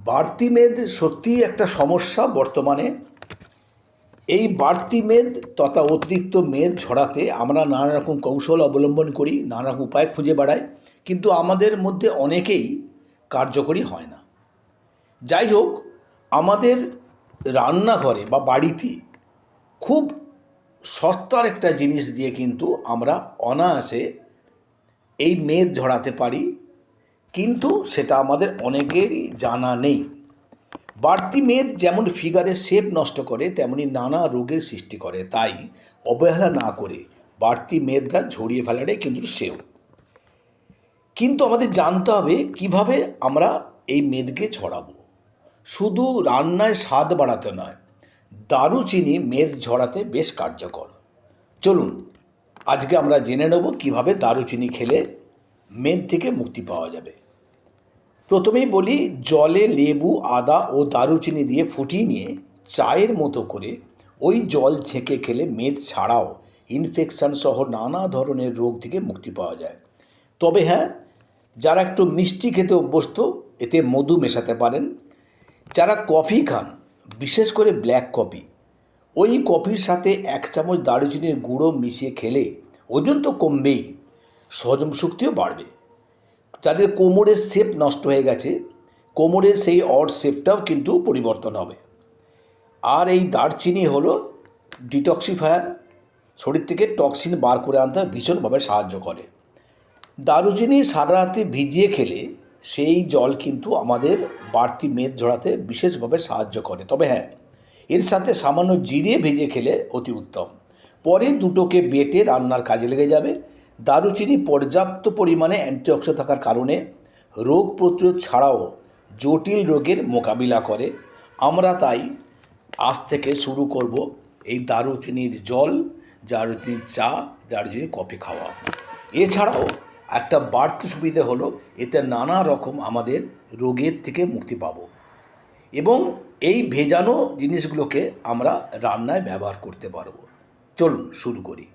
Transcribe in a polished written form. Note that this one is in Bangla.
বাড়তি মেদ সত্যিই একটা সমস্যা বর্তমানে। এই বাড়তি মেদ তথা অতিরিক্ত মেদ ঝরাতে আমরা নানা রকম কৌশল অবলম্বন করি, নানা রকম উপায় খুঁজে বেড়াই, কিন্তু আমাদের মধ্যে অনেকেই কার্যকরী হয় না। যাই হোক, আমাদের রান্নাঘরে বা বাড়িতে খুব সস্তার একটা জিনিস দিয়ে কিন্তু আমরা অনায়াসে এই মেদ ঝরাতে পারি, কিন্তু সেটা আমাদের অনেকেরই জানা নেই। বাড়তি মেদ যেমন ফিগারের শেপ নষ্ট করে, তেমনি নানা রোগের সৃষ্টি করে। তাই অবহেলা না করে বাড়তি মেদটা ঝরিয়ে ফেলাটাই কিন্তু সেও। কিন্তু আমাদের জানতে হবে কিভাবে আমরা এই মেদকে ঝরাবো। শুধু রান্নায় স্বাদ বাড়াতে নয়, দারুচিনি মেদ ঝরাতে বেশ কার্যকর। চলুন আজকে আমরা জেনে নেব কিভাবে দারুচিনি খেলে মেদ থেকে মুক্তি পাওয়া যাবে। প্রথমেই বলি, জলে লেবু, আদা ও দারুচিনি দিয়ে ফুটিয়ে নিয়ে চায়ের মতো করে ওই জল ছেঁকে খেলে মেদ ছাড়াও ইনফেকশান সহ নানা ধরনের রোগ থেকে মুক্তি পাওয়া যায়। তবে হ্যাঁ, যারা একটু মিষ্টি খেতে অভ্যস্ত, এতে মধু মেশাতে পারেন। যারা কফি খান, বিশেষ করে ব্ল্যাক কফি, ওই কফির সাথে 1 চামচ দারুচিনির গুঁড়ো মিশিয়ে খেলে ওজন তো কমবেই, হজম শক্তিও বাড়বে। যাদের কোমরের শেপ নষ্ট হয়ে গেছে, কোমরের সেই অড শেপটাও কিন্তু পরিবর্তন হবে। আর এই দারচিনি হলো ডিটক্সিফায়ার, শরীর থেকে টক্সিন বার করে আনতে ভীষণভাবে সাহায্য করে। দারুচিনি সারা রাত্রি ভিজিয়ে খেলে সেই জল কিন্তু আমাদের বাড়তি মেদ ঝরাতে বিশেষভাবে সাহায্য করে। তবে হ্যাঁ, এর সাথে সামান্য জিরে ভেজে খেলে অতি উত্তম। পরে দুটোকে বেটে রান্নার কাজে লেগে যাবে। দারুচিনি পর্যাপ্ত পরিমাণে অ্যান্টিঅক্সিডেন্ট থাকার কারণে রোগ প্রতিরোধ ছাড়াও জটিল রোগের মোকাবিলা করে। আমরা তাই আজ থেকে শুরু করব এই দারুচিনির জল, দারুচিনির চা, দারুচিনির কফি খাওয়া। এছাড়াও একটা বাড়তি সুবিধে হলো, এতে নানা রকম আমাদের রোগের থেকে মুক্তি পাব এবং এই ভেজানো জিনিসগুলোকে আমরা রান্নায় ব্যবহার করতে পারব। চলুন শুরু করি।